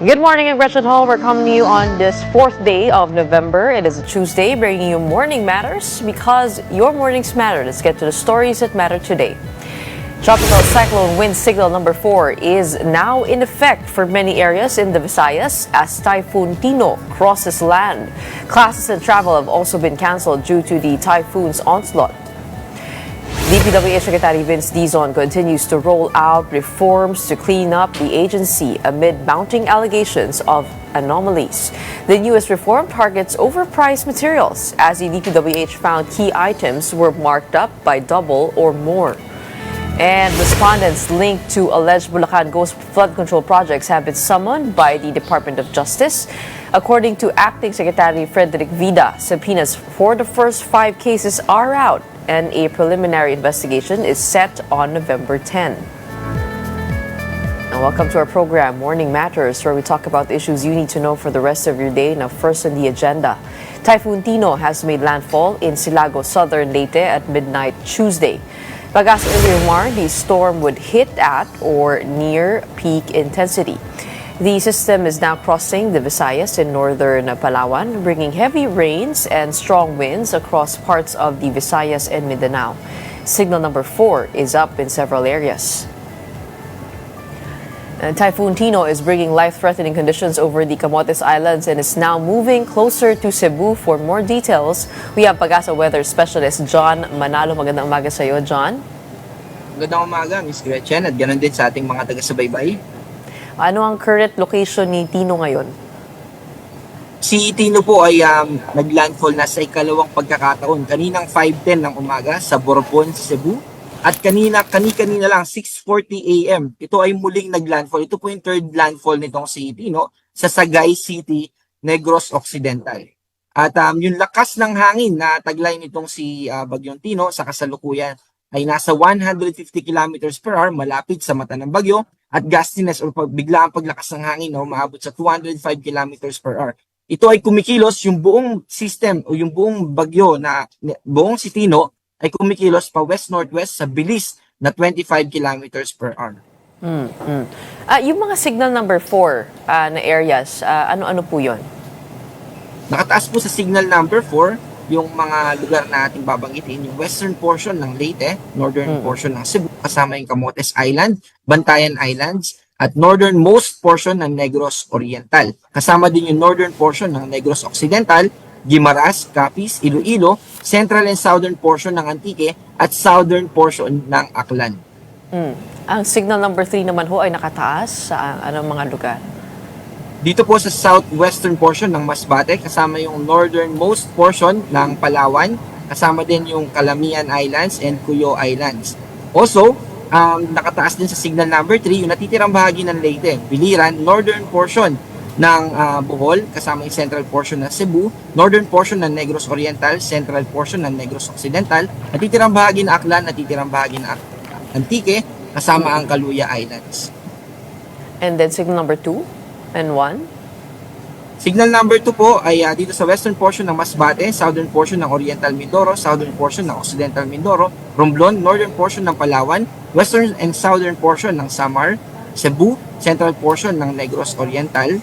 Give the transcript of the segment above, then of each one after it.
Good morning, I'm Gretchen Ho. We're coming to you on this fourth day of November. It is a Tuesday, bringing you Morning Matters because your mornings matter. Let's get to the stories that matter today. Tropical cyclone wind signal number 4 is now in effect for many areas in the Visayas as Typhoon Tino crosses land. Classes and travel have also been canceled due to the typhoon's onslaught. DPWH Secretary Vince Dizon continues to roll out reforms to clean up the agency amid mounting allegations of anomalies. The newest reform targets overpriced materials as the DPWH found key items were marked up by double or more. And respondents linked to alleged Bulacan ghost flood control projects have been summoned by the Department of Justice. According to Acting Secretary Frederick Vida, subpoenas for the first 5 cases are out and a preliminary investigation is set on November 10. And welcome to our program, Morning Matters, where we talk about the issues you need to know for the rest of your day. Now, first on the agenda, Typhoon Tino has made landfall in Silago, southern Leyte at midnight Tuesday. Pag-asa earlier warned the storm would hit at or near peak intensity. The system is now crossing the Visayas in northern Palawan, bringing heavy rains and strong winds across parts of the Visayas and Mindanao. Signal number 4 is up in several areas. And Typhoon Tino is bringing life-threatening conditions over the Camotes Islands and is now moving closer to Cebu. For more details, we have Pag-asa weather specialist John Manalo. Magandang umaga sa iyo, John. Magandang umaga, Ms. Gretchen, at ganoon din sa ating mga taga-subaybay. Ano ang current location ni Tino ngayon? Si Tino po ay naglandfall na sa ikalawang pagkakataon. Kaninang 5:10 ng umaga sa Borbon, Cebu. At kanina lang 6:40 AM. Ito ay muling naglandfall. Ito po yung third landfall nitong si Tino sa Sagay City, Negros Occidental. At yung lakas ng hangin na taglay nitong si Bagyong Tino sa kasalukuyan ay nasa 150 kilometers per hour malapit sa mata ng bagyo at gustiness o biglaang paglakas ng hangin umaabot sa 205 kilometers per hour. Ito ay kumikilos yung buong system o yung buong bagyo na buong si Tino ay kumikilos pa west-northwest sa bilis na 25 kilometers per hour. Yung mga signal number 4 na areas, ano-ano po yun? Nakataas po sa signal number 4 yung mga lugar na ating babanggitin, yung western portion ng Leyte, northern portion ng Cebu, kasama yung Camotes Island, Bantayan Islands, at northernmost portion ng Negros Oriental. Kasama din yung northern portion ng Negros Occidental, Guimaras, Capiz, Iloilo, central and southern portion ng Antique, at southern portion ng Aklan. Ang signal number 3 naman ho ay nakataas sa anong mga lugar? Dito po sa southwestern portion ng Masbate, kasama yung northernmost portion ng Palawan, kasama din yung Calamian Islands and Cuyo Islands. Also, nakataas din sa signal number 3 yung natitirang bahagi ng Leyte, Biliran, northern portion ng Bohol, kasama yung central portion ng Cebu, northern portion ng Negros Oriental, central portion ng Negros Occidental, natitirang bahagi ng Aklan, natitirang bahagi ng Antique, kasama ang Caluya Islands. And then signal number 2 and 1? Signal number 2 po ay dito sa western portion ng Masbate, southern portion ng Oriental Mindoro, southern portion ng Occidental Mindoro, Romblon, northern portion ng Palawan, western and southern portion ng Samar, Cebu, central portion ng Negros Oriental,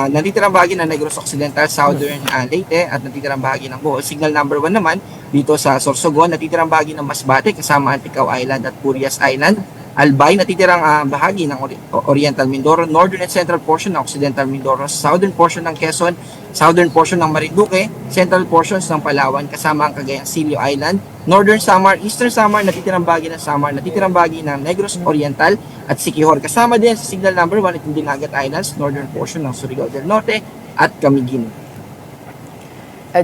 natitirang bahagi ng Negros Occidental, southern Leyte, at natitirang bahagi ng Bohol. Signal number 1 naman dito sa Sorsogon, natitirang bahagi ng Masbate kasama Anticao Island at Purias Island, Albay, natitirang bahagi ng Oriental Mindoro, northern and central portion ng Occidental Mindoro, southern portion ng Quezon, southern portion ng Marinduque, central portions ng Palawan kasama ang Cagayan Silio Island, northern Samar, eastern Samar, natitirang bahagi ng Samar, natitirang bahagi ng Negros Oriental at Siquijor. Kasama din sa signal number 1 itong Dinagat Islands, northern portion ng Surigao del Norte at Camiguin.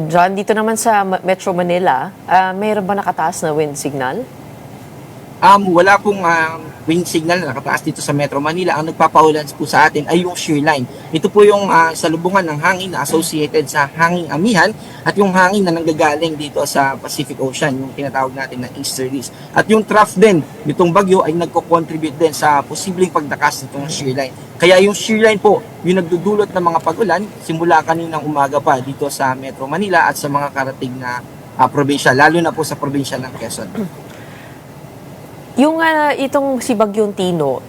John, dito naman sa Metro Manila, mayroon ba nakataas na wind signal? Wala pong wind signal na nakataas dito sa Metro Manila. Ang nagpapaulan po sa atin ay yung shear line. Ito po yung salubungan ng hangin na associated sa hanging amihan at yung hangin na nanggagaling dito sa Pacific Ocean, yung tinatawag natin na easterlies. At yung trough din nitong bagyo ay nagko-contribute din sa posibleng pagtakas nitong shear line. Kaya yung shear line po, yung nagdudulot ng mga pag-ulan simula kaninang umaga pa dito sa Metro Manila at sa mga karating na probinsya, lalo na po sa probinsya ng Quezon. Yung itong si Bagyong Tino,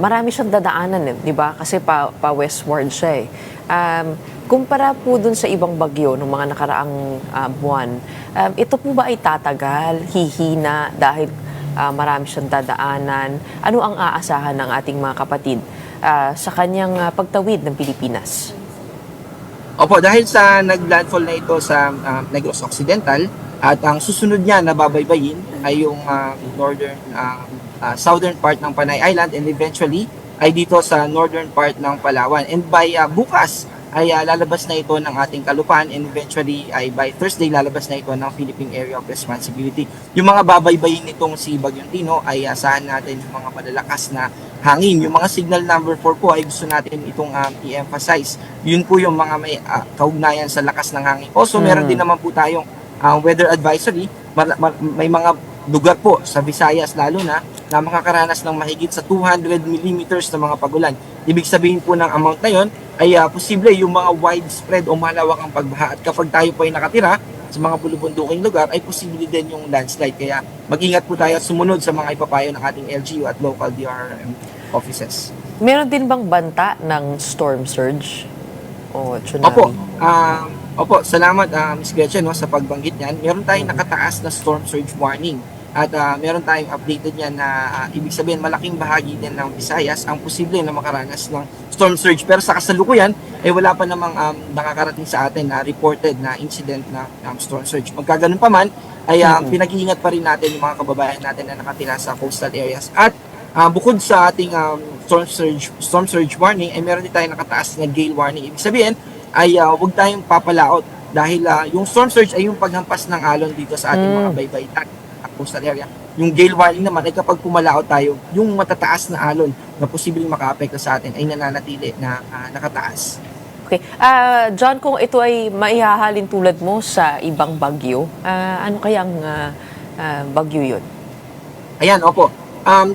marami siyang dadaanan, di ba? Kasi pa-westward siya eh. Kumpara po dun sa ibang bagyo ng mga nakaraang buwan, ito po ba ay tatagal, hihina dahil marami siyang dadaanan? Ano ang aasahan ng ating mga kapatid sa kanyang pagtawid ng Pilipinas? Opo, dahil sa naglandfall na ito sa Negros Occidental, at ang susunod niya na babaybayin ay yung southern part ng Panay Island, and eventually ay dito sa northern part ng Palawan. And by bukas ay lalabas na ito ng ating Kalupaan, and eventually ay by Thursday lalabas na ito ng Philippine Area of Responsibility. Yung mga babaybayin nitong si Bagyong Tino ay asahan natin yung mga malalakas na hangin. Yung mga signal number 4 po ay gusto natin itong i-emphasize. Yun po yung mga may kaugnayan sa lakas ng hangin. Also, meron din naman po tayong weather advisory. May mga lugar po sa Visayas lalo na makakaranas ng mahigit sa 200 millimeters na mga pagulan. Ibig sabihin po ng amount na yon ay posible yung mga widespread o malawakang pagbaha. At kapag tayo po ay nakatira sa mga bulubunduking lugar, ay posible din yung landslide. Kaya mag-ingat po tayo at sumunod sa mga ipapayo ng ating LGU at local DRRM offices. Meron din bang banta ng storm surge o tsunami? Opo, salamat Ms. Gretchen sa pagbanggit niyan. Meron tayong nakataas na storm surge warning. At meron tayong updated yan na ibig sabihin malaking bahagi din ng Visayas ang posible na makaranas ng storm surge. Pero sa kasalukuyan, ay wala pa namang nakakarating sa atin na reported na incident na storm surge. Magkaganon pa man, ay pinag-iingat pa rin natin yung mga kababayan natin na nakatira sa coastal areas. At bukod sa ating storm surge warning, ay meron din tayong nakataas na gale warning. Ibig sabihin, ay huwag tayong papalaot dahil yung storm surge ay yung paghampas ng alon dito sa ating mga baybayin coastal area. Yung gale warning naman ay kapag pumalaot tayo, yung matataas na alon na posibleng makaapekto sa atin ay nananatili na nakataas. Okay. John, kung ito ay maihahalin tulad mo sa ibang bagyo, ano kayang bagyo yun? Ayan, opo.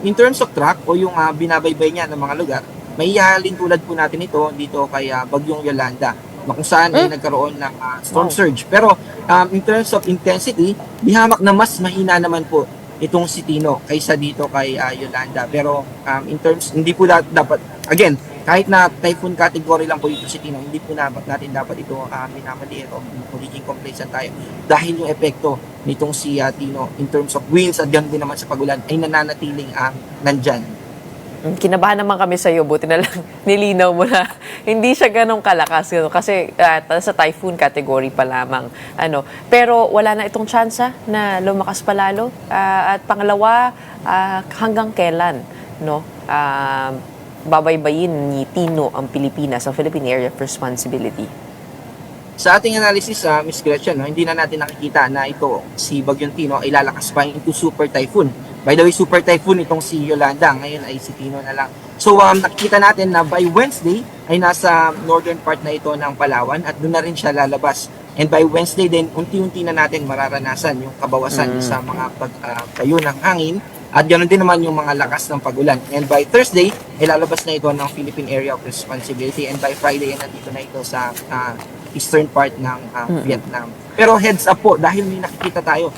In terms of track o yung binabaybay niya ng mga lugar, maihahalin tulad po natin ito dito kay Bagyong Yolanda, na kung saan ay nagkaroon ng storm surge. Pero in terms of intensity, dihamak na mas mahina naman po itong si Tino kaysa dito kay Yolanda. Pero in terms, hindi po dapat, again, kahit na typhoon category lang po ito si Tino, hindi po natin dapat ito minamaliit o magiging complacent tayo. Dahil yung epekto nitong si Tino in terms of winds at ganoon din naman sa pagulan ay nananatiling nandyan. Kinabahan naman kami sa iyo, buti na lang nilinaw mo na hindi siya ganong kalakas kasi sa typhoon category pa lamang. Pero wala na itong tsansa na lumakas pa lalo. At pangalawa, hanggang kailan babaybayin ni Tino ang Pilipinas, ang Philippine Area of Responsibility? Sa ating analysis, Ms. Gretchen, hindi na natin nakikita na ito, si Bagyong Tino, ay lalakas pa into super typhoon. By the way, super typhoon itong si Yolanda, ngayon ay si Tino na lang. So, nakikita natin na by Wednesday ay nasa northern part na ito ng Palawan at doon na rin siya lalabas. And by Wednesday din, unti-unti na natin mararanasan yung kabawasan sa mga pagtayo ng hangin at ganoon din naman yung mga lakas ng pagulan. And by Thursday, ay lalabas na ito ng Philippine Area of Responsibility, and by Friday, ay nandito na ito sa eastern part ng Vietnam. Pero heads up po, dahil may nakikita tayo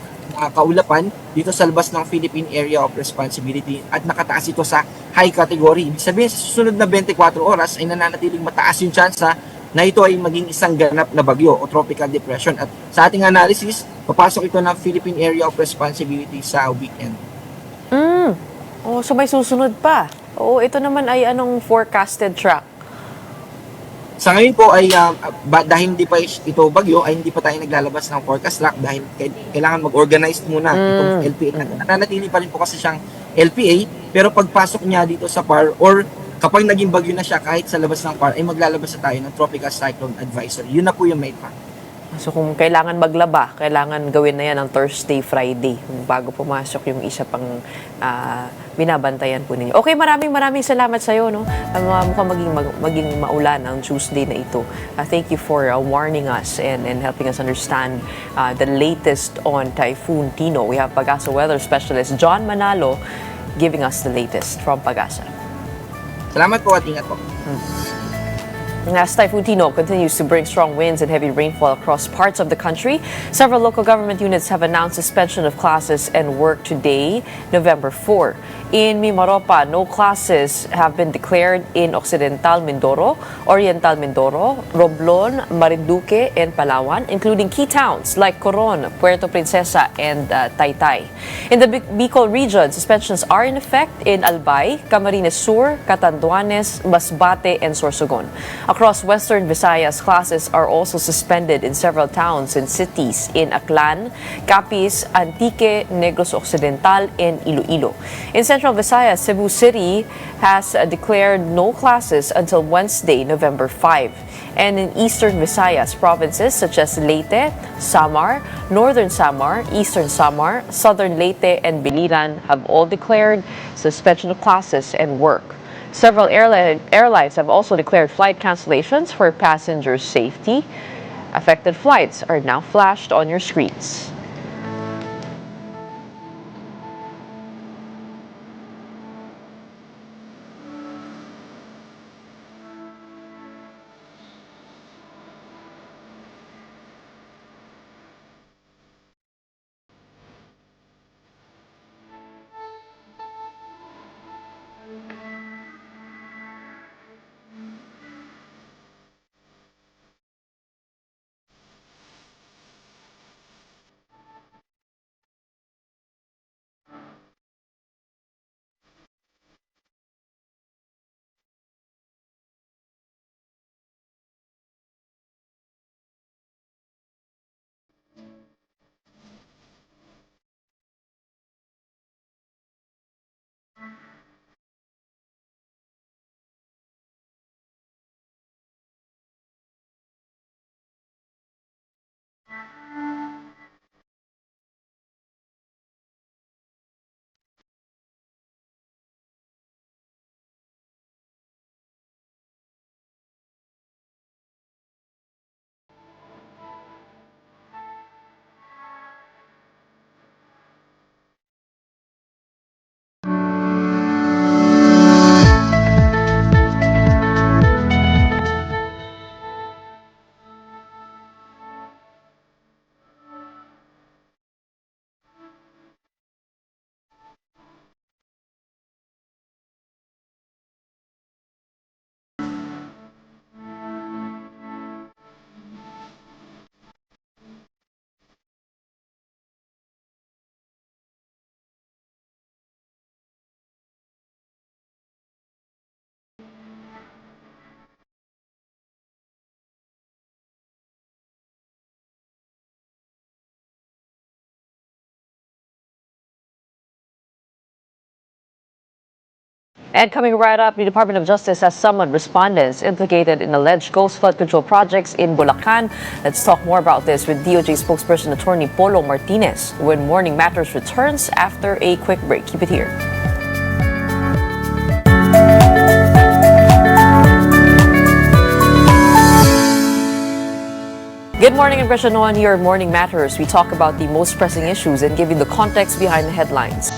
kaulapan dito sa labas ng Philippine Area of Responsibility at nakataas ito sa high category. Ibig sabihin, sa susunod na 24 oras ay nananatiling mataas yung tsansa na ito ay maging isang ganap na bagyo o tropical depression. At sa ating analysis, papasok ito ng Philippine Area of Responsibility sa weekend. So may susunod pa. Ito naman ay anong forecasted track? Sa ngayon po ay dahil hindi pa ito bagyo ay hindi pa tayo naglalabas ng forecast track dahil kailangan mag-organize muna itong LPA. Nananatili pa rin po kasi siyang LPA, pero pagpasok niya dito sa PAR or kapag naging bagyo na siya kahit sa labas ng PAR ay maglalabas na tayo ng Tropical Cyclone Advisory. Yun na po yung may track. So kung kailangan maglaba, kailangan gawin na yan ng Thursday, Friday bago pumasok yung isa pang binabantayan po ninyo. Okay, maraming salamat sa iyo. Mukhang maging maulan ang Tuesday na ito. Thank you for warning us and helping us understand the latest on Typhoon Tino. We have Pag-asa weather specialist John Manalo giving us the latest from Pag-asa. Salamat po at ingat po. As Typhoon Tino continues to bring strong winds and heavy rainfall across parts of the country, several local government units have announced suspension of classes and work today, November 4. In Mimaropa, no classes have been declared in Occidental Mindoro, Oriental Mindoro, Romblon, Marinduque, and Palawan, including key towns like Coron, Puerto Princesa, and Taytay. In the Bicol region, suspensions are in effect in Albay, Camarines Sur, Catanduanes, Masbate, and Sorsogon. Across Western Visayas, classes are also suspended in several towns and cities in Aklan, Capiz, Antique, Negros Occidental, and Iloilo. In Central Visayas, Cebu City has declared no classes until Wednesday, November 5. And in Eastern Visayas, provinces such as Leyte, Samar, Northern Samar, Eastern Samar, Southern Leyte, and Biliran have all declared suspension of classes and work. Several airlines have also declared flight cancellations for passengers' safety. Affected flights are now flashed on your screens. And coming right up, the Department of Justice has summoned respondents implicated in alleged ghost flood control projects in Bulacan. Let's talk more about this with DOJ spokesperson Attorney Polo Martinez when Morning Matters returns after a quick break. Keep it here. Good morning, I'm Gretchen Ho on your Morning Matters. We talk about the most pressing issues and give you the context behind the headlines.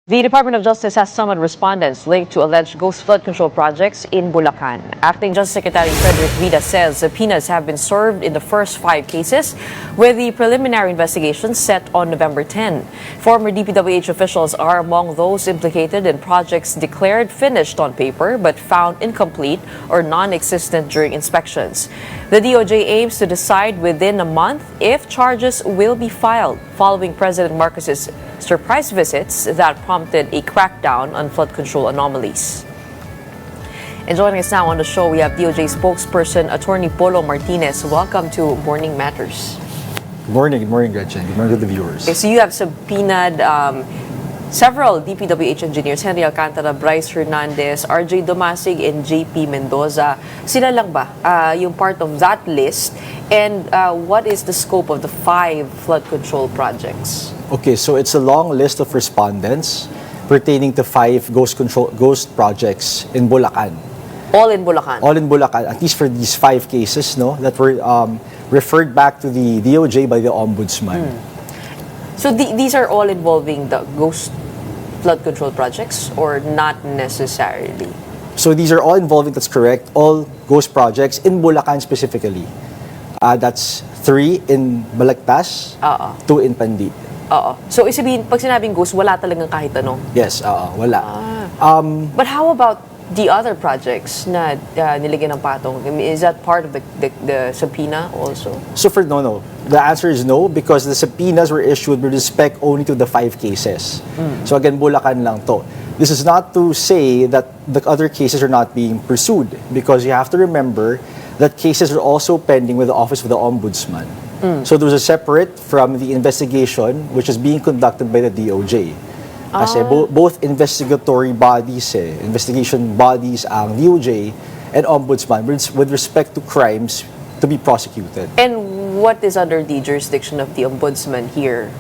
The Department of Justice has summoned respondents linked to alleged ghost flood control projects in Bulacan. Acting Justice Secretary Frederick Vida says subpoenas have been served in the first 5 cases, with the preliminary investigation set on November 10. Former DPWH officials are among those implicated in projects declared finished on paper but found incomplete or non-existent during inspections. The DOJ aims to decide within a month if charges will be filed following President Marcos's surprise visits that prompted a crackdown on flood control anomalies. And joining us now on the show, we have DOJ spokesperson Attorney Polo Martinez. Welcome to Morning Matters. Good morning, Gretchen. Good morning to the viewers. Okay, so you have subpoenaed several DPWH engineers, Henry Alcantara, Bryce Hernandez, RJ Domasig, and JP Mendoza. Sila lang ba yung part of that list? And what is the scope of the 5 flood control projects? Okay, so it's a long list of respondents pertaining to 5 ghost projects in Bulacan. All in Bulacan. All in Bulacan, at least for these 5 cases, no, that were referred back to the DOJ by the Ombudsman. So these are all involving the ghost flood control projects, or not necessarily? So these are all involving, that's correct, all ghost projects in Bulacan specifically. That's 3 in Balagtas, 2 in Pandi. Oo. So, isabihin, pag sinabing ghost, wala talagang kahit ano. Yes, wala. But how about the other projects na nilagyan ng patong? I mean, is that part of the subpoena also? So for no. The answer is no, because the subpoenas were issued with respect only to the 5 cases. So again, Bulacan lang to. This is not to say that the other cases are not being pursued, because you have to remember that cases are also pending with the Office of the Ombudsman. So there's a separate from the investigation which is being conducted by the DOJ. Kasi both investigatory bodies, investigation bodies ang DOJ and Ombudsman with respect to crimes to be prosecuted. And what is under the jurisdiction of the Ombudsman here?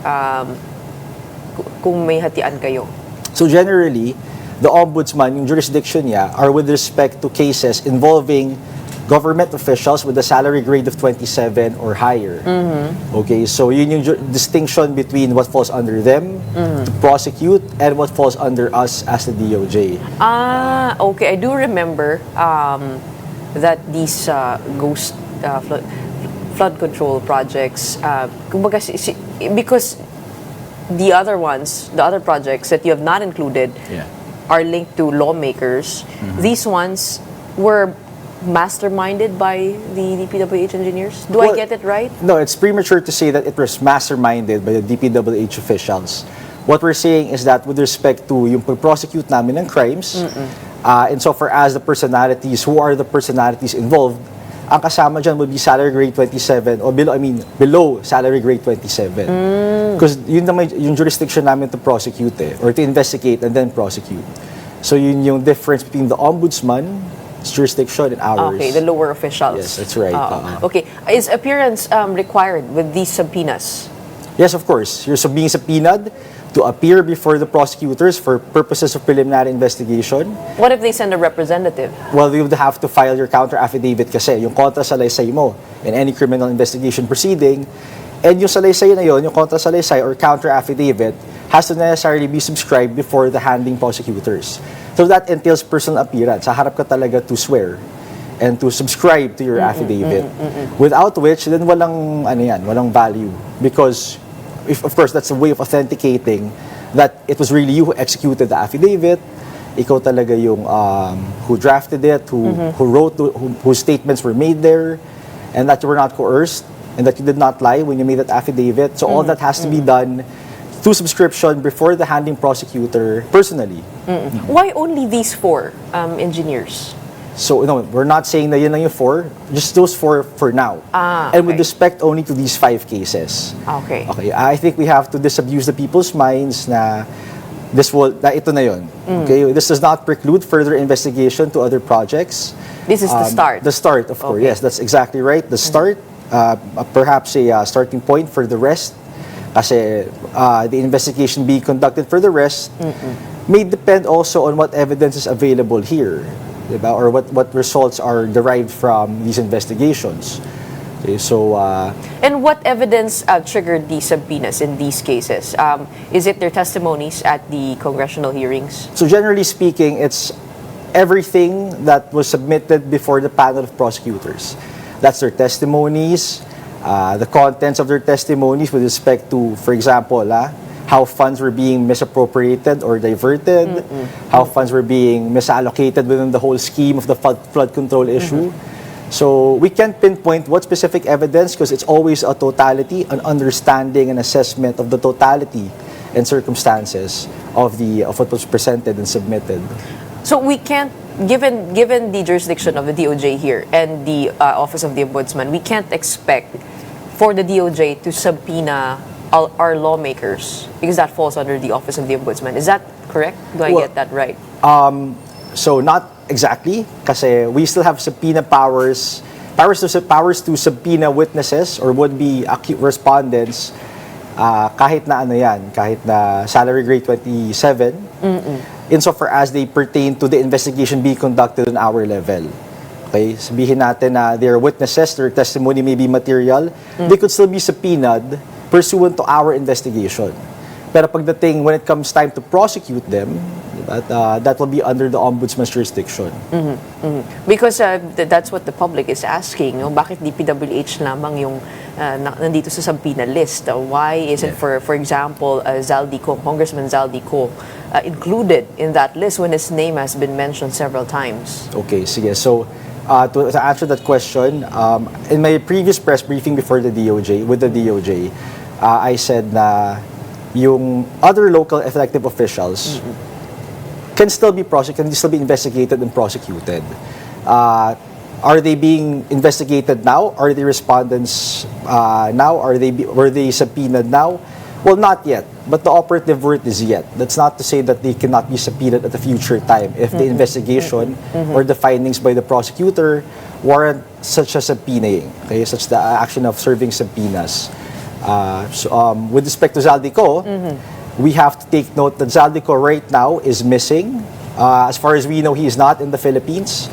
Kung may hatian kayo. So generally, the Ombudsman, yung jurisdiction niya, are with respect to cases involving government officials with a salary grade of 27 or higher. Okay, so yun yung distinction between what falls under them to prosecute and what falls under us as the DOJ. Okay. I do remember that these ghost flood control projects, kumbaga, because the other projects that you have not included are linked to lawmakers. These ones were masterminded by the DPWH engineers? Do I get it right? No, it's premature to say that it was masterminded by the DPWH officials. What we're saying is that with respect to yung pag-prosecute namin ng crimes, insofar as the personalities, who are the personalities involved, ang kasama dyan would be salary grade 27 or below salary grade 27. Because yun naman yung jurisdiction namin to prosecute or to investigate and then prosecute. So yun yung difference between the Ombudsman jurisdiction and ours. Okay, the lower officials. Yes, that's right. Okay, is appearance required with these subpoenas? Yes, of course. You're being subpoenaed to appear before the prosecutors for purposes of preliminary investigation. What if they send a representative? Well, you would have to file your counter affidavit kasi yung kontra salaysay mo in any criminal investigation proceeding. And yung salaysay na yun, yung kontra salaysay or counter affidavit, has to necessarily be subscribed before the handling prosecutors. So that entails personal appearance. Haharap ka talaga to swear and to subscribe to your affidavit. Without which, then walang value. Because, of course, that's a way of authenticating that it was really you who executed the affidavit. Ikaw talaga yung who drafted it, who wrote, whose statements were made there, and that you were not coerced, and that you did not lie when you made that affidavit. So all that has to be done through subscription before the handling prosecutor personally. Why only these 4 engineers? So no, we're not saying na yun lang yung 4, just those 4 for now. And with respect only to these 5 cases. Okay. Okay, I think we have to disabuse the people's minds na ito na yun. Okay, this does not preclude further investigation to other projects. This is the start. The start, of course. Okay. Yes, that's exactly right. The start, perhaps a starting point for the rest. Kasi the investigation being conducted for the rest may depend also on what evidence is available here, diba? Or what results are derived from these investigations. Okay, so and what evidence triggered these subpoenas in these cases? Is it their testimonies at the congressional hearings? So generally speaking, it's everything that was submitted before the panel of prosecutors. That's their testimonies, the contents of their testimonies with respect to, for example, how funds were being misappropriated or diverted, how funds were being misallocated within the whole scheme of the flood control issue. So we can't pinpoint what specific evidence because it's always a totality, an understanding and assessment of the totality and circumstances of what was presented and submitted. So we can't, given the jurisdiction of the DOJ here and the Office of the Ombudsman, we can't expect for the DOJ to subpoena our lawmakers because that falls under the Office of the Ombudsman. Is that correct? Do I get that right? So not exactly, kasi we still have subpoena powers to subpoena witnesses or would-be respondents kahit na ano yan, kahit na salary grade 27, insofar as they pertain to the investigation being conducted on our level. Okay, sabihin natin na their witnesses, their testimony may be material, they could still be subpoenaed pursuant to our investigation. Pero pagdating, when it comes time to prosecute them, diba, that will be under the ombudsman's jurisdiction. Because that's what the public is asking. No? Bakit DPWH lamang yung nandito sa subpoena list? Why isn't, for example, Zaldico, Congressman Zaldico, included in that list when his name has been mentioned several times? Okay, sige. So, to answer that question, in my previous press briefing before the DOJ, with the DOJ, I said na yung other local elective officials can still be investigated and prosecuted. Are they being investigated now? Are they respondents now? Were they subpoenaed now? Well, not yet. But the operative word is yet. That's not to say that they cannot be subpoenaed at a future time if the investigation or the findings by the prosecutor warrant such a subpoenaing, okay, such the action of serving subpoenas. With respect to Zaldico, we have to take note that Zaldico right now is missing. As far as we know, he is not in the Philippines.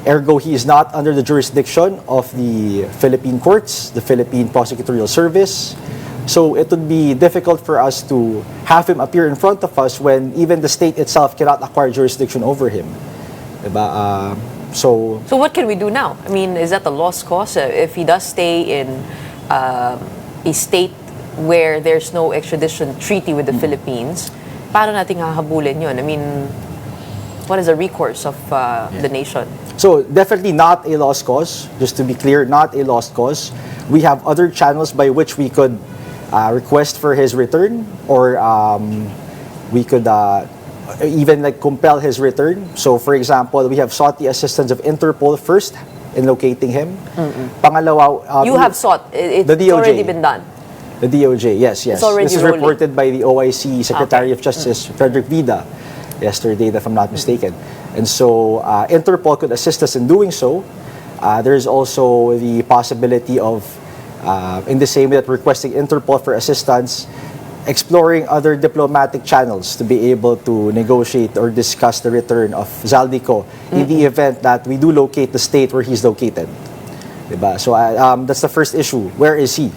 Ergo, he is not under the jurisdiction of the Philippine courts, the Philippine Prosecutorial Service. So it would be difficult for us to have him appear in front of us when even the state itself cannot acquire jurisdiction over him. Diba? So what can we do now? I mean, is that a lost cause? If he does stay in a state where there's no extradition treaty with the Philippines, paano natin hahabulin yun? I mean, what is the recourse of the nation? So definitely not a lost cause. Just to be clear, not a lost cause. We have other channels by which we could request for his return, or we could even like compel his return. So for example, we have sought the assistance of Interpol first in locating him. Pangalawa, you have sought. It's the DOJ. already been done. The DOJ, yes. It's already this is rolling. reported by the OIC Secretary of Justice, Frederick Vida, yesterday, if I'm not mistaken. And so Interpol could assist us in doing so. There's also the possibility of, in the same way that requesting Interpol for assistance, exploring other diplomatic channels to be able to negotiate or discuss the return of Zaldico in the event that we do locate the state where he's located. Diba? So that's the first issue. Where is he?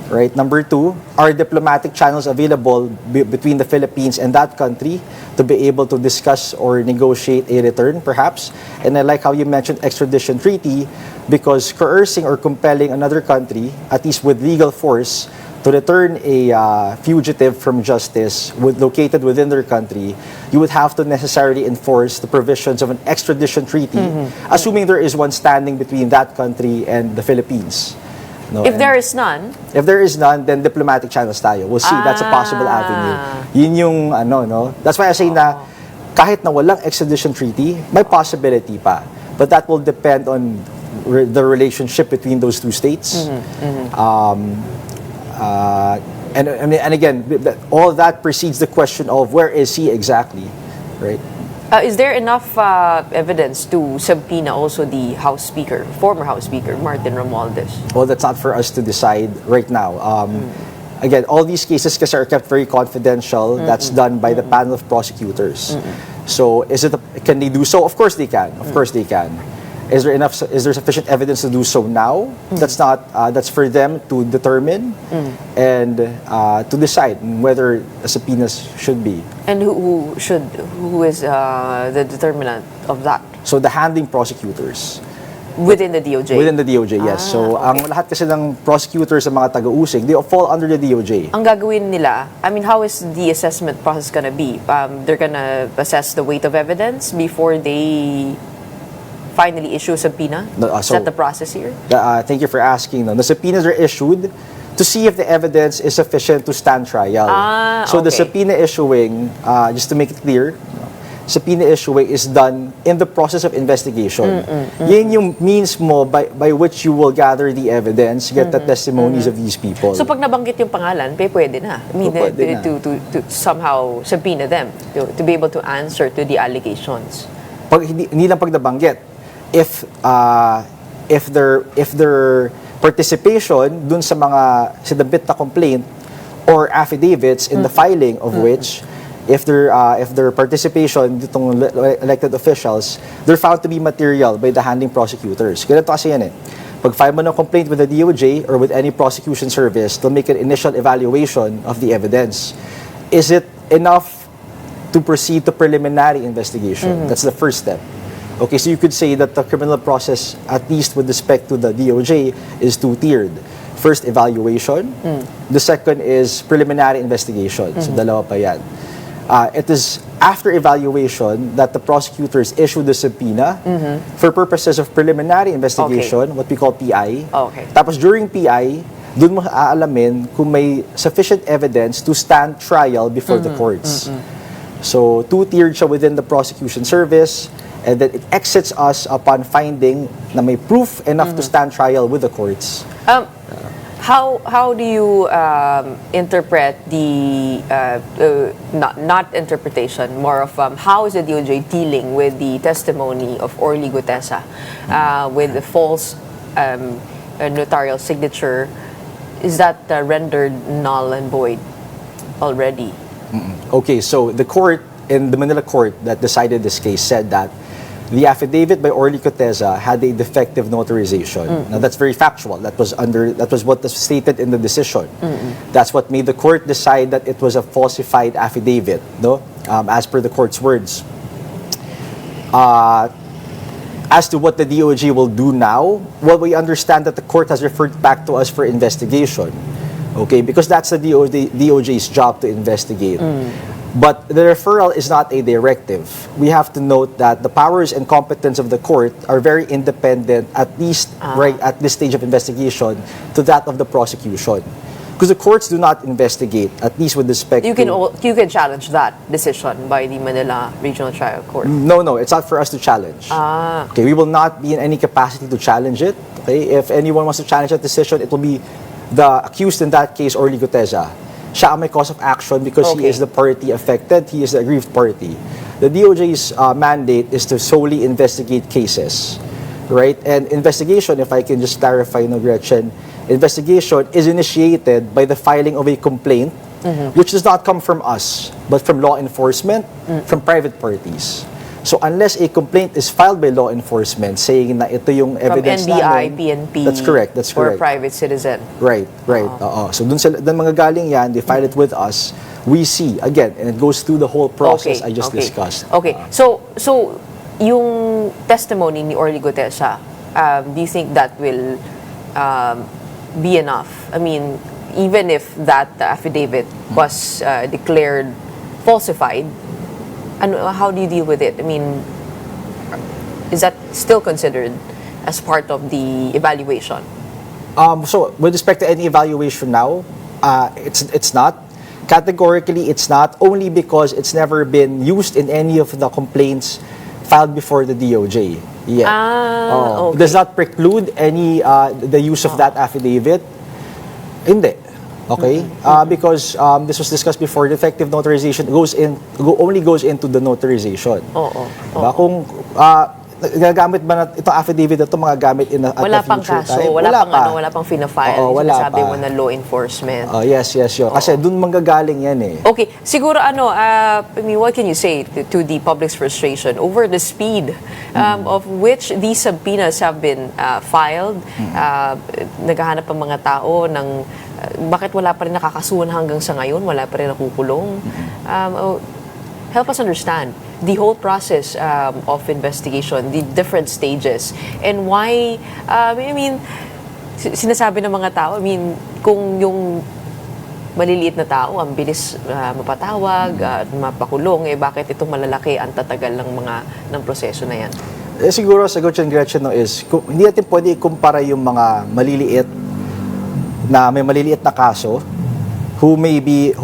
Right. Number two, are diplomatic channels available between the Philippines and that country to be able to discuss or negotiate a return, perhaps? And I like how you mentioned extradition treaty, because coercing or compelling another country, at least with legal force, to return a fugitive from justice located within their country, you would have to necessarily enforce the provisions of an extradition treaty, assuming there is one standing between that country and the Philippines. No, If there is none, then diplomatic channels tayo. We'll see. That's a possible avenue. Yun yung no? That's why I say na kahit na walang extradition treaty, may possibility pa. But that will depend on the relationship between those two states. And again, all that precedes the question of where is he exactly, right? is there enough evidence to subpoena also the House Speaker, former House Speaker, Martin Romualdez? Well, that's not for us to decide right now. Again, all these cases are kept very confidential. That's done by the panel of prosecutors. So, can they do so? Of course they can. Of course they can. Is there sufficient evidence to do so now? That's not. That's for them to determine and to decide whether the subpoenas should be. And who is the determinant of that? So the handling prosecutors. Within the DOJ? Within the DOJ, yes. So, ang lahat kasi ng prosecutors sa mga taga-usig, they fall under the DOJ. Ang gagawin nila, I mean, how is the assessment process gonna be? They're gonna assess the weight of evidence before they finally issue a subpoena? Is that the process here? Thank you for asking. The subpoenas are issued to see if the evidence is sufficient to stand trial. So the subpoena issuing, just to make it clear, subpoena issuing is done in the process of investigation. Yan yung means mo by which you will gather the evidence, get the testimonies of these people. So pag nabanggit yung pangalan, pwede na. I mean, to somehow subpoena them, to be able to answer to the allegations. Pag hindi lang pag nabanggit, if their participation dun sa mga sinabit na complaint or affidavits in the filing of which, if their participation ditong elected officials, they're found to be material by the handling prosecutors. Ganito kasi yan eh. Pag file mo ng complaint with the DOJ or with any prosecution service, they'll make an initial evaluation of the evidence. Is it enough to proceed to preliminary investigation? That's the first step. Okay, so you could say that the criminal process, at least with respect to the DOJ, is two-tiered. First, evaluation. The second is preliminary investigation. So, dalawa pa yan. It is after evaluation that the prosecutors issue the subpoena for purposes of preliminary investigation, what we call PI. Okay. Tapos during PI, dun mo aalamin kung may sufficient evidence to stand trial before the courts. So, two-tiered siya within the prosecution service, and then it exits us upon finding na may proof enough to stand trial with the courts. How do you interpret the not interpretation, more of how is the DOJ dealing with the testimony of Orly Gutesa with the false notarial signature? Is that rendered null and void already? Okay, so the court in the Manila court that decided this case said that the affidavit by Orly Gutesa had a defective notarization. Now that's very factual. That was what was stated in the decision. That's what made the court decide that it was a falsified affidavit, no? As per the court's words. As to what the DOJ will do now, well, we understand that the court has referred back to us for investigation. Okay, because that's the DOJ's job to investigate. But the referral is not a directive. We have to note that the powers and competence of the court are very independent, at least right at this stage of investigation, to that of the prosecution. Because the courts do not investigate, at least with respect You can challenge that decision by the Manila Regional Trial Court. No, it's not for us to challenge. Okay, we will not be in any capacity to challenge it. Okay, if anyone wants to challenge that decision, it will be the accused in that case, Orly Gutesa. Siya ang may cause of action because he is the party affected, he is the aggrieved party. The DOJ's mandate is to solely investigate cases, right? And investigation, if I can just clarify, Gretchen, investigation is initiated by the filing of a complaint, which does not come from us, but from law enforcement, from private parties. So unless a complaint is filed by law enforcement saying na ito yung evidence from NBI, namin, PNP, that's correct. or a private citizen. Right. So dun mga galing yan, they file it with us. We see, again, and it goes through the whole process I just discussed. Okay, so yung testimony ni Orly Gutesa, do you think that will be enough? I mean, even if that affidavit was declared falsified, and how do you deal with it? I mean, is that still considered as part of the evaluation? So with respect to any evaluation now, it's not. Categorically, it's not, only because it's never been used in any of the complaints filed before the DOJ. Yeah. Does not preclude any the use of that affidavit? Hindi. Okay? Because this was discussed before, defective notarization only goes into the notarization. Diba? Kung gagamit ba na itong affidavit na ito mga gamit in wala pang kaso, wala pang fina-file. Sinasabi mo na law enforcement. Yes. Kasi dun manggagaling yan eh. Okay, siguro I mean, what can you say to the public's frustration over the speed of which these subpoenas have been filed? Naghahanap ang mga tao ng bakit wala pa rin nakakasuhan hanggang sa ngayon, wala pa rin nakukulong. Help us understand the whole process of investigation, the different stages, and why, I mean, sinasabi ng mga tao, I mean, kung yung maliliit na tao, ang bilis mapatawag, mapakulong, bakit itong malalaki ang tatagal ng proseso na yan? Siguro, sagot yan, Gretchen, is hindi natin pwede ikumpara yung mga maliliit may maliliit na kaso who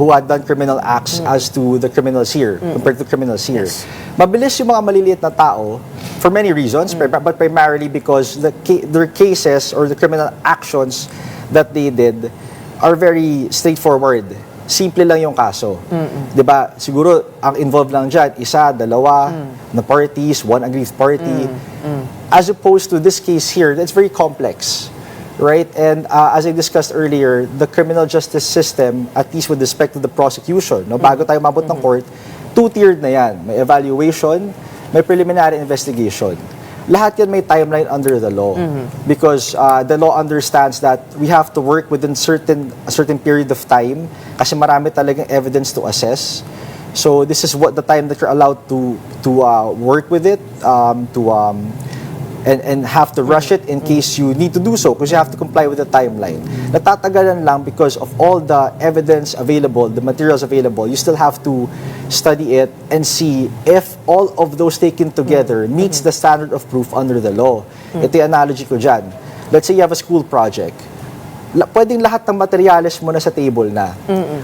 had done criminal acts as to the criminals here, compared to criminals here. Yes. Mabilis yung mga maliliit na tao for many reasons, but primarily because their cases or the criminal actions that they did are very straightforward. Simple lang yung kaso. Diba? Siguro, ang involved lang dyan, isa, dalawa na parties, one aggrieved party. As opposed to this case here, that's very complex. right? And as I discussed earlier, the criminal justice system, at least with respect to the prosecution, no, bago tayo mabot ng court, two-tiered na yan. May evaluation, may preliminary investigation. Lahat yan may timeline under the law. Because the law understands that we have to work within a certain period of time kasi marami talagang evidence to assess. So this is what the time that you're allowed to work with it, and have to rush it in case you need to do so because you have to comply with the timeline. Natatagalan lang because of all the evidence available, the materials available. You still have to study it and see if all of those taken together meets the standard of proof under the law. Ito yung analogy ko dyan. Let's say you have a school project. Pwedeng lahat ng materials mo na sa table na.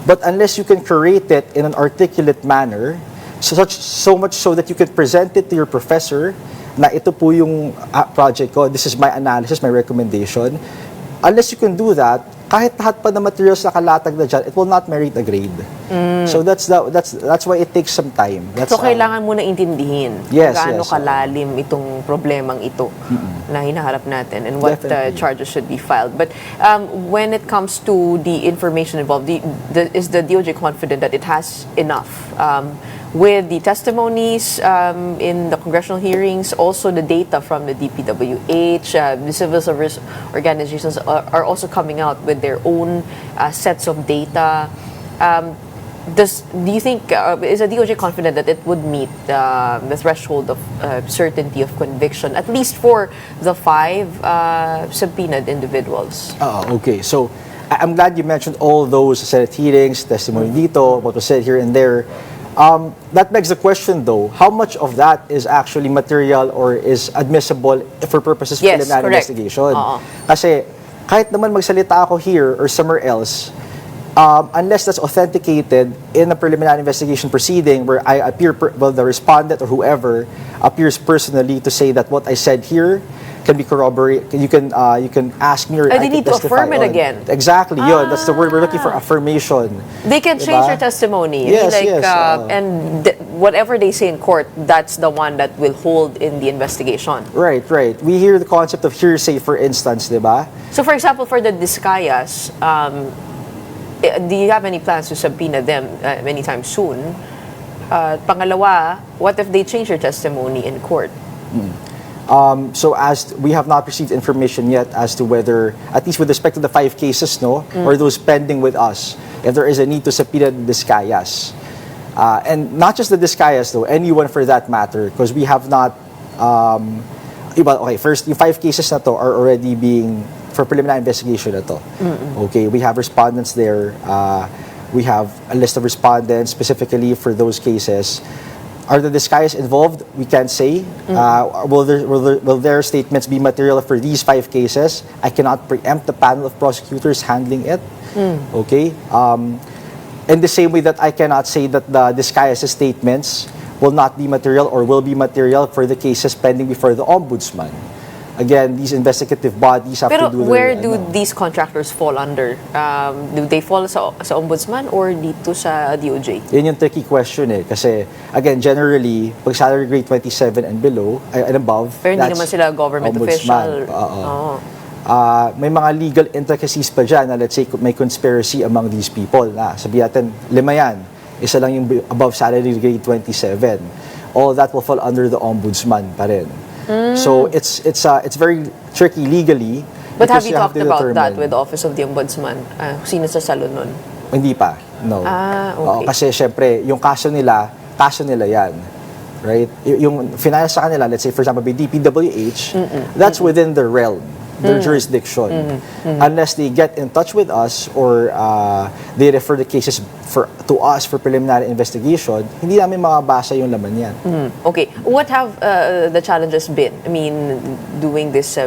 But unless you can curate it in an articulate manner, so much so that you can present it to your professor, na ito po yung project ko, this is my analysis, my recommendation. Unless you can do that, kahit lahat pa na materials na kalatag na dyan, it will not merit a grade. So that's why it takes some time. So kailangan mo na intindihin Yes, gaano yes, kalalim itong problemang ito na hinaharap natin and what charges should be filed. But when it comes to the information involved, is the DOJ confident that it has enough? With the testimonies in the congressional hearings, also the data from the DPWH, the civil service organizations are also coming out with their own sets of data. Do you think, is the DOJ confident that it would meet the threshold of certainty of conviction, at least for the 5 subpoenaed individuals? Okay, so I'm glad you mentioned all those Senate hearings, testimony dito, what was said here and there. That begs the question though, how much of that is actually material or is admissible for purposes of preliminary investigation? Kasi kahit naman magsalita ako here or somewhere else, unless that's authenticated in a preliminary investigation proceeding where I appear, the respondent or whoever appears personally to say that what I said here can be corroborated. You can ask me or I they can need to affirm it again. Exactly, yun. That's the word we're looking for, affirmation. They can change their testimony. Yes, and whatever they say in court, that's the one that will hold in the investigation. Right. We hear the concept of hearsay, for instance, di ba? So, for example, for the Discayas, do you have any plans to subpoena them anytime soon? Pangalawa, what if they change their testimony in court? So as we have not received information yet as to whether, at least with respect to the 5 cases, or those pending with us, if there is a need to subpoena the Discayas. And not just the Discayas though, anyone for that matter, because we have not, first, yung 5 cases na to are already being, for preliminary investigation na to. Okay, we have respondents there, we have a list of respondents specifically for those cases. Are the Discayas involved? We can't say. Will their statements be material for these 5 cases? I cannot preempt the panel of prosecutors handling it. Okay? In the same way that I cannot say that the Discayas' statements will not be material or will be material for the cases pending before the Ombudsman. Again, these investigative bodies have to do their... where do these contractors fall under? Do they fall sa Ombudsman or dito sa DOJ? Yun yung tricky question kasi again, generally, pag salary grade 27 and below, and above, pero hindi naman sila government official. May mga legal intricacies pa dyan na let's say may conspiracy among these people na sabihin natin, 5 yan, isa lang yung above salary grade 27. All that will fall under the Ombudsman pa rin. So it's very tricky legally. But have you talked about that with the Office of the Ombudsman? Sino sa salon nun? Hindi pa, no. Okay. Kasi syempre, yung kaso nila yan. Right? Yung finance sa kanila, let's say for example, by DPWH, that's within their realm, their jurisdiction. Unless they get in touch with us or they refer the cases to us for preliminary investigation, hindi namin makabasa yung laman yan. Okay. What have the challenges been? I mean, doing this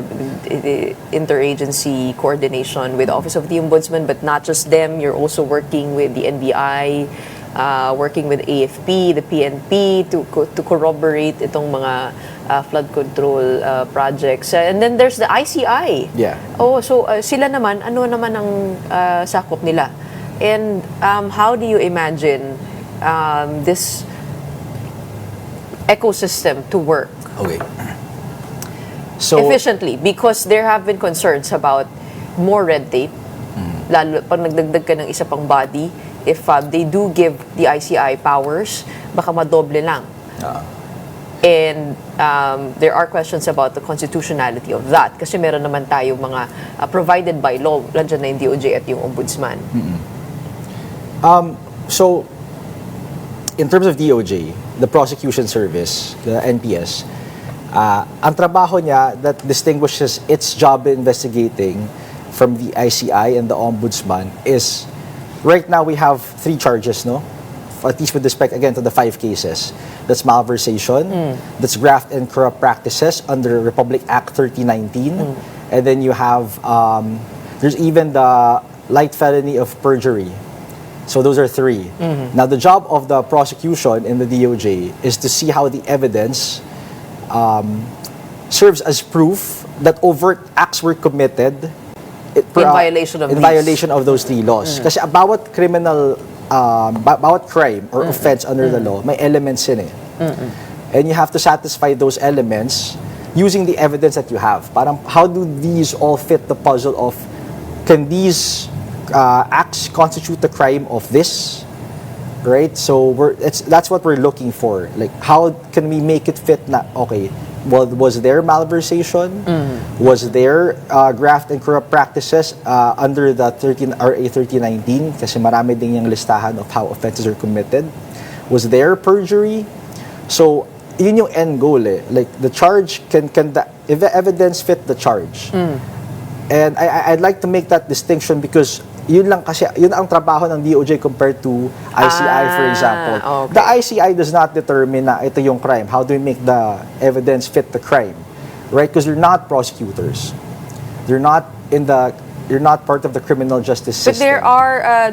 interagency coordination with the Office of the Ombudsman, but not just them, you're also working with the NBI, working with AFP, the PNP to corroborate itong mga flood control projects. And then there's the ICI. Yeah. So sila naman, ano naman ang sakop nila? And how do you imagine this ecosystem to work Okay. So efficiently? Because there have been concerns about more red tape. Lalo pag nagdagdag ka ng isa pang body, if they do give the ICI powers, baka madoble lang. And there are questions about the constitutionality of that. Kasi meron naman tayo mga provided by law, nandiyan na yung DOJ at yung ombudsman. So, in terms of DOJ, the prosecution service, the NPS, ang trabaho niya that distinguishes its job investigating from the ICI and the ombudsman is, right now we have 3 charges, no? At least with respect, again, to the 5 cases. That's malversation, that's graft and corrupt practices under Republic Act 3019, and then you have, there's even the light felony of perjury. So those are 3. Now, the job of the prosecution in the DOJ is to see how the evidence serves as proof that overt acts were committed In violation of in these. violation of those 3 laws. Kasi bawat criminal, bawat crime or offense under the law, may elements in it. And you have to satisfy those elements using the evidence that you have. Parang, how do these all fit the puzzle of, can these acts constitute the crime of this? Right? So that's what we're looking for. Like, how can we make it fit na, okay, well, was there malversation? Was there graft and corrupt practices under the RA 3019? Kasi marami din yung listahan of how offenses are committed. Was there perjury? So, yun yung end goal eh. Like, the charge if the evidence fit the charge. And I'd like to make that distinction because yun ang trabaho ng DOJ compared to ICI, for example. Okay. The ICI does not determine na ito yung crime. How do we make the evidence fit the crime? Right? Because you're not prosecutors. You're not part of the criminal justice But system.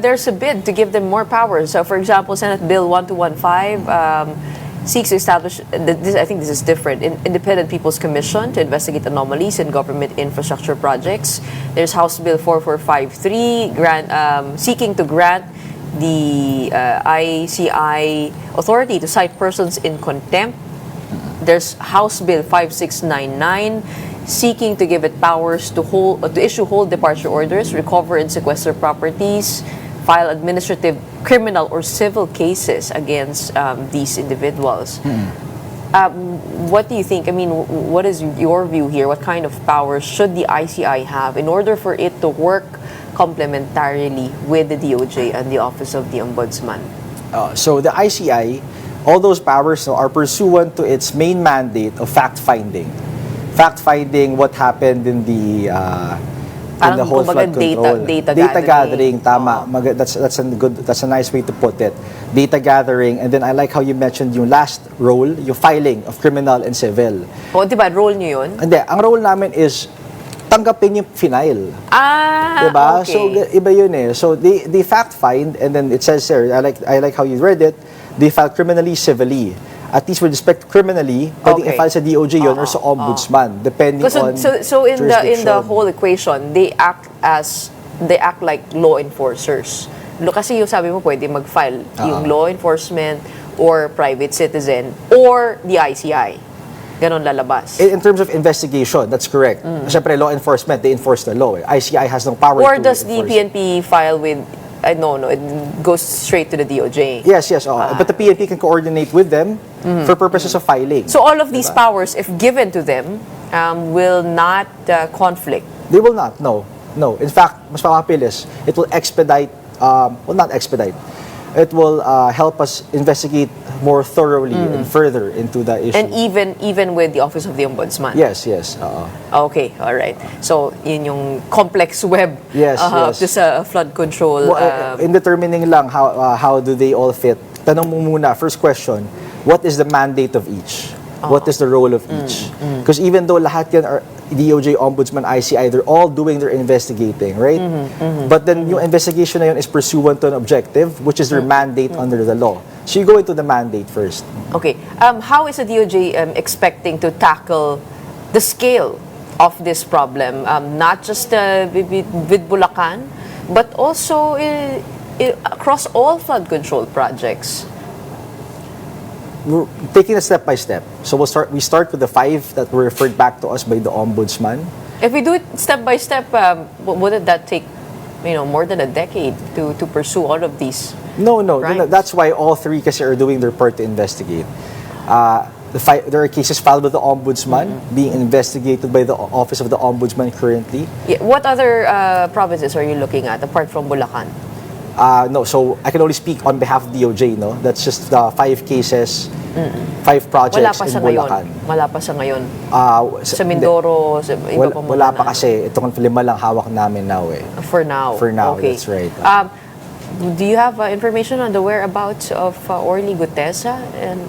there's a bid to give them more powers. So, for example, Senate Bill 1215 seeks to establish, I think this is different, Independent People's Commission to investigate anomalies in government infrastructure projects. There's House Bill 4453 seeking to grant the ICI authority to cite persons in contempt. There's House Bill 5699 seeking to give it powers to issue hold departure orders, recover and sequester properties, file administrative, criminal, or civil cases against these individuals. What do you think? I mean, what is your view here? What kind of powers should the ICI have in order for it to work complementarily with the DOJ and the Office of the Ombudsman? So the ICI, all those powers are pursuant to its main mandate of fact-finding. Fact-finding what happened in the whole flood control. Data gathering, tama. That's a nice way to put it. Data gathering, and then I like how you mentioned yung last role, yung filing of criminal and civil. O, di ba, role nyo yun? Hindi, ang role namin is tanggapin yung final. Diba? Okay. So, iba yun eh. So, they fact find, and then it says there, I like how you read it, they file criminally, civilly. At least with respect to criminally, pwedeng i-file sa DOJ yun or sa ombudsman, depending on so in jurisdiction. the whole equation, they act like law enforcers. Kasi yung sabi mo pwede mag-file yung law enforcement or private citizen or the ICI. Ganon lalabas. In terms of investigation, that's correct. Siyempre, law enforcement, they enforce the law. ICI has no power Or to does the enforce. PNP file with no, it goes straight to the DOJ. Yes. But the PNP can coordinate with them for purposes of filing. So all of these powers, if given to them, will not conflict. They will not, no. In fact, mas mapabilis. It will expedite, not expedite. It will help us investigate more thoroughly and further into the issue. And even with the Office of the Ombudsman. Yes. Okay, all right. So, yun yung complex web Yes. to sa flood control. Well, in determining lang how do they all fit, tanong mo muna, first question, what is the mandate of each? What is the role of each? Because even though lahat yan are DOJ, Ombudsman, ICI, they're all doing their investigating, right? But then yung investigation na yun is pursuant to an objective, which is their mandate under the law. So you go into the mandate first. Okay. How is the DOJ expecting to tackle the scale of this problem? Not just with Bulacan, but also across all flood control projects. We're taking it step by step. So we start with the 5 that were referred back to us by the Ombudsman. If we do it step by step, wouldn't that take, more than a decade to pursue all of these? No. Right. That's why all three kasi are doing their part to investigate. There are cases filed with the Ombudsman being investigated by the Office of the Ombudsman currently. Yeah, what other provinces are you looking at apart from Bulacan? No, so I can only speak on behalf of DOJ, no? That's just the 5 cases, 5 projects in Bulacan. Wala pa sa ngayon. Sa Hindi. Mindoro, sa iba pa muna Wala na. pa kasi. Itong 5 lang hawak namin now eh. For now. For now, okay. that's right. Do you have information on the whereabouts of Orly Gutesa and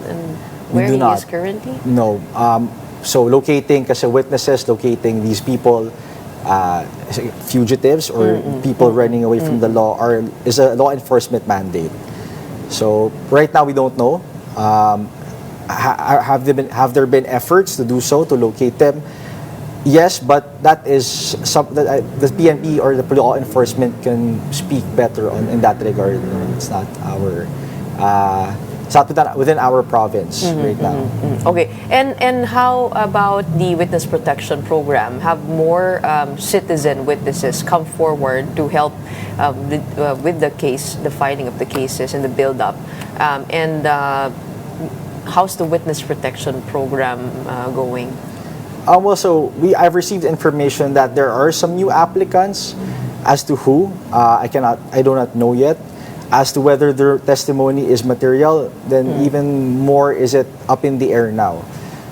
We where do he not. is currently? No. So locating kasi witnesses, locating these people, fugitives or people running away from the law is a law enforcement mandate. So right now we don't know. Have there been efforts to do so, to locate them? Yes, but that is something that the PNP or the law enforcement can speak better on in that regard. It's not our it's not within our province right now. Okay, and how about the witness protection program? Have more citizen witnesses come forward to help with the case, the filing of the cases and the build-up? And how's the witness protection program going? I've received information that there are some new applicants. As to who, I do not know yet. As to whether their testimony is material, then even more is it up in the air now.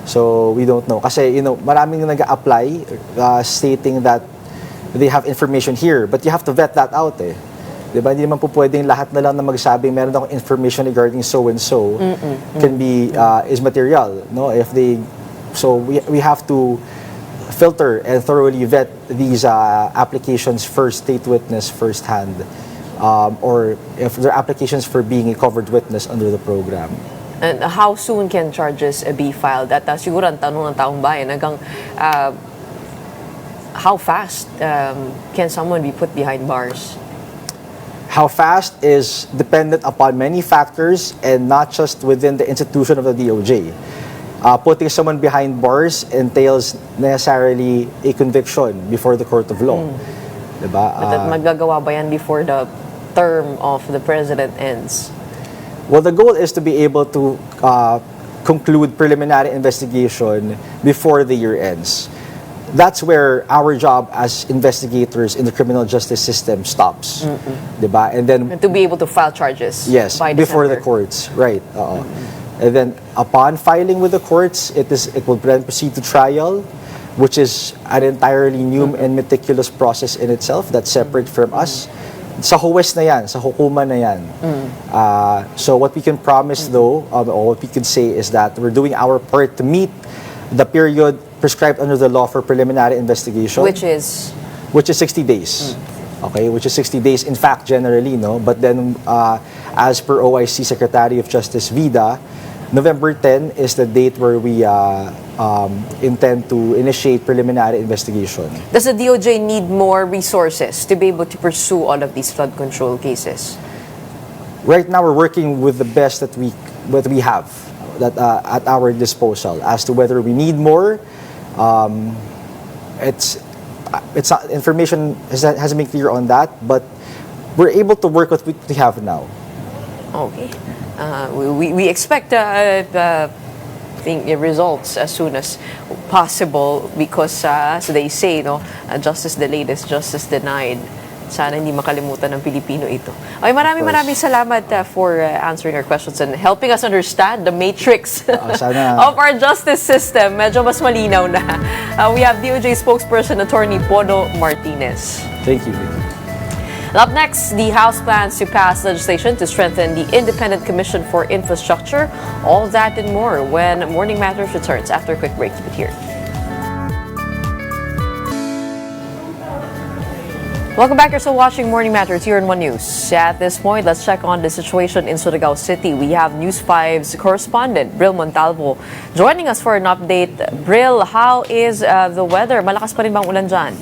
So we don't know. Kasi maraming nag-apply stating that they have information here, but you have to vet that out eh. Diba? Hindi naman po pwedeng lahat na lang na magsabi meron akong information regarding so and so can be is material, no? We have to filter and thoroughly vet these applications first, state witness firsthand, or if they're applications for being a covered witness under the program. And how soon can charges be filed? At siguro ang tanong ng taong bayan, how fast can someone be put behind bars? How fast is dependent upon many factors and not just within the institution of the DOJ. Putting someone behind bars entails necessarily a conviction before the court of law. Diba? But magagawa ba yan before the term of the president ends? Well, the goal is to be able to conclude preliminary investigation before the year ends. That's where our job as investigators in the criminal justice system stops. Diba? And then And to be able to file charges by before the December. courts, right? And then upon filing with the courts, it will then proceed to trial, which is an entirely new and meticulous process in itself that's separate from us. Sa huwes na yan, sa hukuman na yan. So what we can promise though, or what we can say is that we're doing our part to meet the period prescribed under the law for preliminary investigation. Which is? Which is 60 days. Okay, which is 60 days in fact generally, no? But then as per OIC Secretary of Justice Vida, November 10 is the date where we intend to initiate preliminary investigation. Does the DOJ need more resources to be able to pursue all of these flood control cases? Right now, we're working with the best that we have at our disposal. As to whether we need more, it's not, information hasn't been clear on that, but we're able to work with what we have now. Okay. We expect results as soon as possible because as they say, justice delayed is justice denied. Sana hindi makalimutan ng Pilipino ito. Okay, maraming salamat for answering our questions and helping us understand the matrix of our justice system. Medyo mas malinaw na. We have DOJ spokesperson Attorney Pono Martinez. Thank you. Up next, the House plans to pass legislation to strengthen the Independent Commission for Infrastructure. All that and more when Morning Matters returns after a quick break. Keep it here. Welcome back. You're still watching Morning Matters here in One News. At this point, let's check on the situation in Surigao City. We have News 5's correspondent, Bril Montalvo, joining us for an update. Bril, how is the weather? Malakas pa rin bang ulan dyan?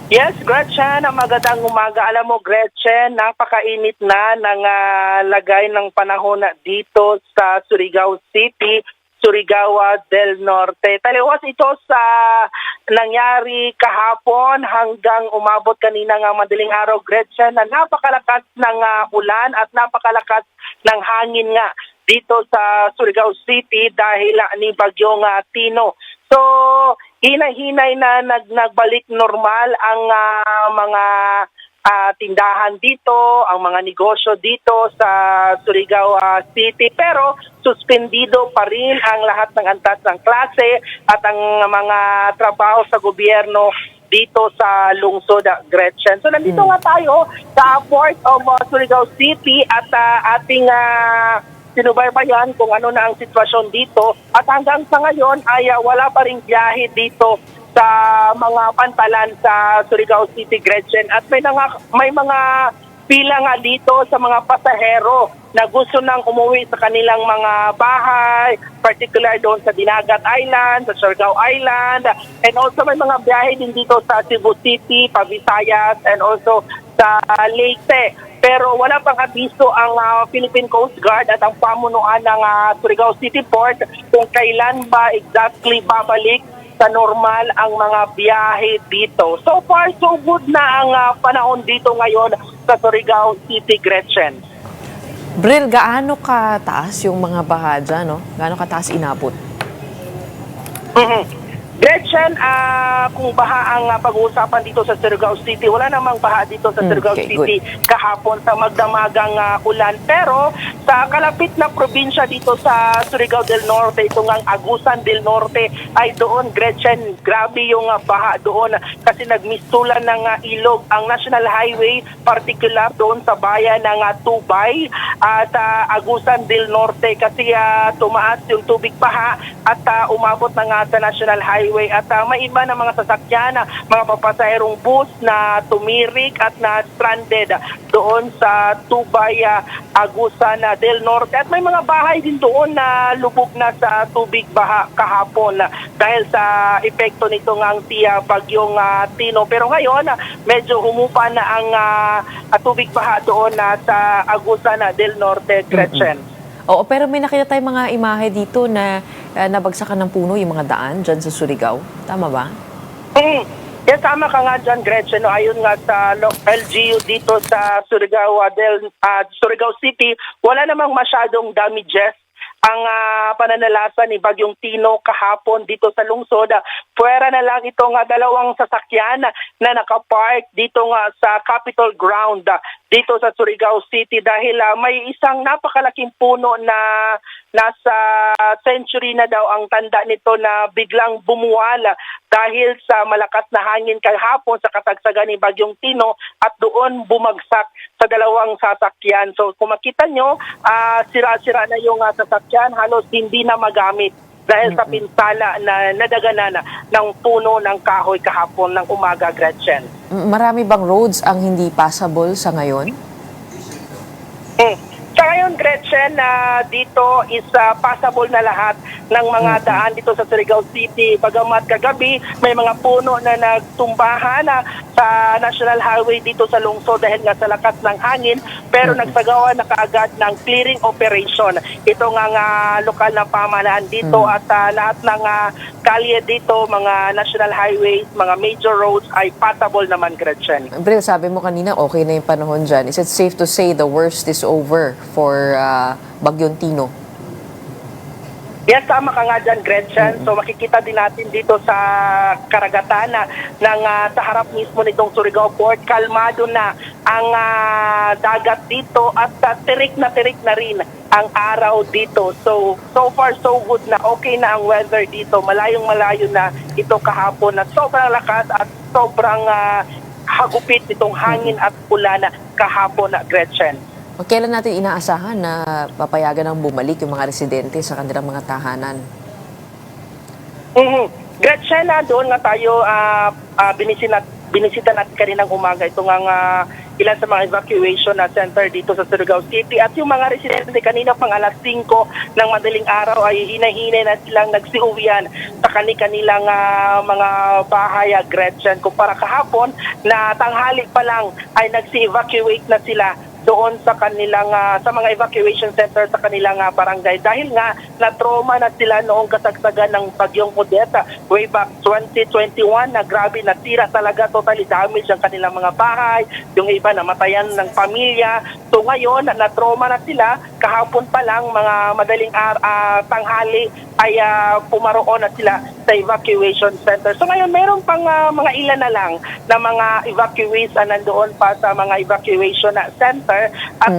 Yes, Gretchen, magandang umaga. Alam mo, Gretchen, napakainit na ng lagay ng panahon dito sa Surigao City. Surigao del Norte. Taliwas ito sa nangyari kahapon hanggang umabot kanina ng madaling araw, Gretchen, na napakalakas ng ulan at napakalakas ng hangin nga dito sa Surigao City dahil ni Bagyong Tino. So, hinay-hinay na nagbalik normal ang mga tindahan dito, ang mga negosyo dito sa Surigao City, pero suspendido pa rin ang lahat ng antas ng klase at ang mga trabaho sa gobyerno dito sa lungsod, Gretchen. So nandito nga tayo sa Port of Surigao City at ating sinubaybayan kung ano na ang sitwasyon dito at hanggang sa ngayon ay wala pa ring biyahe dito sa mga pantalan sa Surigao City, Gretchen. At may mga pila nga dito sa mga pasahero na gusto nang umuwi sa kanilang mga bahay, particular doon sa Dinagat Island, sa Surigao Island, and also may mga biyahe din dito sa Cebu City, Visayas, and also sa Leyte. Pero wala pang abiso ang Philippine Coast Guard at ang pamunuan ng Surigao City Port kung kailan ba exactly babalik sa normal ang mga biyahe dito. So far, so good na ang panahon dito ngayon sa Surigao City, Gretchen. Bril, gaano kataas yung mga baha dyan, no? Gaano kataas inabot? Gretchen, kung baha ang pag-uusapan dito sa Surigao City, wala namang baha dito sa Surigao City kahapon sa magdamagang ulan. Pero sa kalapit na probinsya dito sa Surigao del Norte, itong ang Agusan del Norte, ay doon, Gretchen, grabe yung baha doon kasi nagmistulan ng ilog ang National Highway, particular doon sa bayan ng Tubay at Agusan del Norte kasi tumaas yung tubig baha at umabot na nga sa National Highway at may iba na mga sasakyan, mga papasaherong bus na tumirik at na stranded doon sa Tubay, Agusan del Norte. At may mga bahay din doon na lubog na sa tubig baha kahapon dahil sa epekto nito ng Bagyong Tino. Pero ngayon, medyo humupa na ang tubig baha doon sa Agusan del Norte, Gretchen. Oo, pero may nakita tayong mga imahe dito na nabagsakan ng puno yung mga daan dyan sa Surigao. Tama ba? Yes, tama ka nga dyan, Gretchen. No, ayun nga sa LGU dito sa Surigao City, wala namang masyadong damages ang pananalasa ni Bagyong Tino kahapon dito sa lungsod. Puwera na lang itong dalawang sasakyan na nakapark dito nga sa Capitol Ground dito sa Surigao City dahil may isang napakalaking puno na nasa century na daw ang tanda nito na biglang bumuwala dahil sa malakas na hangin kahapon sa kasagsagan ni Bagyong Tino at doon bumagsak sa dalawang sasakyan. So kung makita nyo, sira-sira na yung sasakyan, halos hindi na magamit dahil sa pinsala na nadaganan ng puno ng kahoy kahapon ng umaga, Gretchen. Marami bang roads ang hindi passable sa ngayon? Sa ngayon, Gretchen, dito is passable na lahat ng mga daan dito sa Surigao City. Bagamat kagabi, may mga puno na nagtumbahan sa National Highway dito sa lungsod dahil nga sa lakas ng hangin, pero nagsagawa na kaagad ng clearing operation. Ito nga lokal na pamahalaan dito at lahat ng kalye dito, mga national highways, mga major roads ay passable naman, Gretchen. Bril, sabi mo kanina okay na yung panahon dyan. Is it safe to say the worst is over for Bagyong Tino? Yes, tama ka nga dyan, Gretchen. So makikita din natin dito sa karagatan sa harap mismo nitong Surigao Port, kalmado na ang dagat dito at tirik na rin ang araw dito. So far so good na okay na ang weather dito. Malayong-malayo na ito kahapon na sobrang lakas at sobrang hagupit itong hangin at ulan kahapon, Gretchen. Kailan natin inaasahan na papayagan ng bumalik yung mga residente sa kanilang mga tahanan? Gretchen, doon nga tayo binisita natin kaninang umaga itong ilan sa mga evacuation center dito sa Surigao City at yung mga residente kanina pang alas 5 ng madaling araw ay hinay-hinay na silang nagsiuwian sa kanilang mga bahay, Gretchen. Kumpara kahapon na tanghali pa lang ay nagsi-evacuate na sila doon sa kanilang sa mga evacuation center sa kanilang barangay dahil nga na-trauma na sila noong kasagsagan ng bagyong Odette way back 2021 na grabe natira talaga, totally damage ang kanilang mga bahay, yung iba namatayan ng pamilya. So ngayon na-trauma na sila, kahapon pa lang mga madaling tanghali ay pumaroon na sila sa evacuation center. So ngayon meron pang mga ilan na lang na mga evacuees nandoon pa sa mga evacuation center at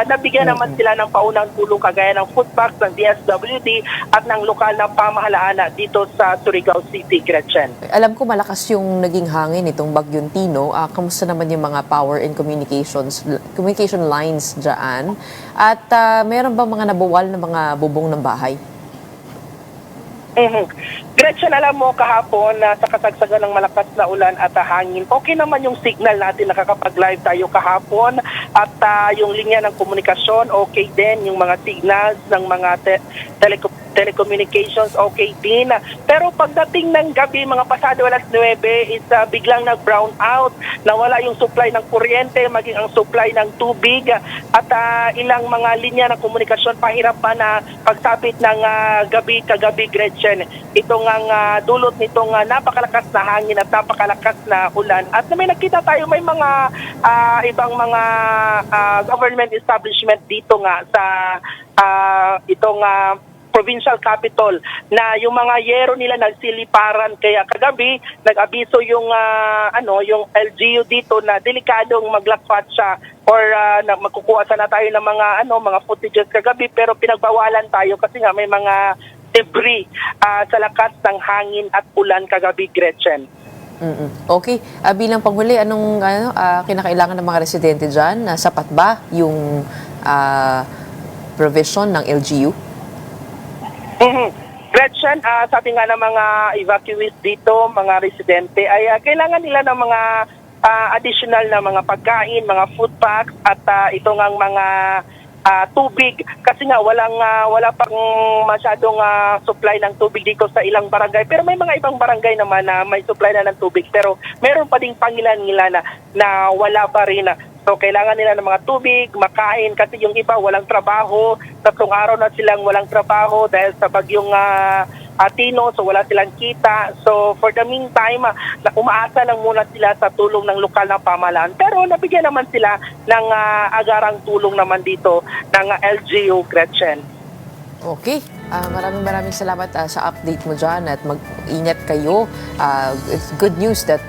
nabigyan naman sila ng paunang tulong kagaya ng food packs ng DSWD at ng lokal na pamahalaan dito sa Surigao City, Gretchen. Alam ko malakas yung naging hangin itong bagyong Tino. Kamusta naman yung mga power and communication lines dyan? At meron ba mga nabuwal na mga bubong ng bahay? Gretchen, alam mo kahapon na sa kasagsagan ng malakas na ulan at hangin, okay naman yung signal natin, nakakapag-live tayo kahapon at yung linya ng komunikasyon, okay din, yung mga signals ng mga telecommunications, okay din. Pero pagdating ng gabi, mga pasado alas 9, is biglang nag-brown out, nawala yung supply ng kuryente, maging ang supply ng tubig at ilang mga linya ng komunikasyon pahirap pa na pagsapit ng gabi kagabi, Gretchen. Itong ang dulot nitong napakalakas na hangin at napakalakas na ulan. At may nakita tayo, may mga ibang mga government establishment dito nga sa itong provincial capital na yung mga yero nila nagsiliparan, kaya kagabi nag-abiso yung yung LGU dito na delikadong maglakpat siya or magkukuha sana tayo ng mga footages kagabi, pero pinagbawalan tayo kasi nga may mga debris sa lakas ng hangin at ulan kagabi, Gretchen. Okay. Bilang panghuli, anong kinakailangan ng mga residente dyan? Sapat ba yung provision ng LGU? Gretchen, sabi nga ng mga evacuees dito, mga residente, ay kailangan nila ng mga additional na mga pagkain, mga food packs at ito ngang mga tubig kasi nga wala pang masyadong supply ng tubig dito sa ilang barangay, pero may mga ibang barangay naman na may supply na ng tubig, pero meron pa ding pangilan-ngilan na wala pa rin. So kailangan nila ng mga tubig, makain kasi yung iba walang trabaho, 3 araw na silang walang trabaho dahil sa bagyong Tino, so wala silang kita. So for the meantime, umaasa lang muna sila sa tulong ng lokal na pamahalaan. Pero nabigyan naman sila ng agarang tulong naman dito ng LGU, Gretchen. Okay. Maraming salamat sa update mo dyan at mag-ingat kayo. It's good news that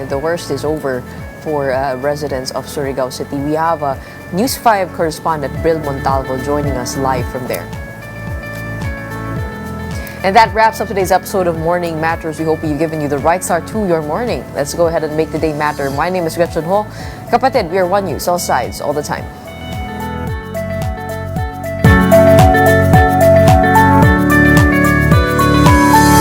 the worst is over for residents of Surigao City. We have News 5 correspondent Bril Montalvo joining us live from there. And that wraps up today's episode of Morning Matters. We hope we've given you the right start to your morning. Let's go ahead and make the day matter. My name is Gretchen Ho. Kapatid, we are One News, all sides, all the time.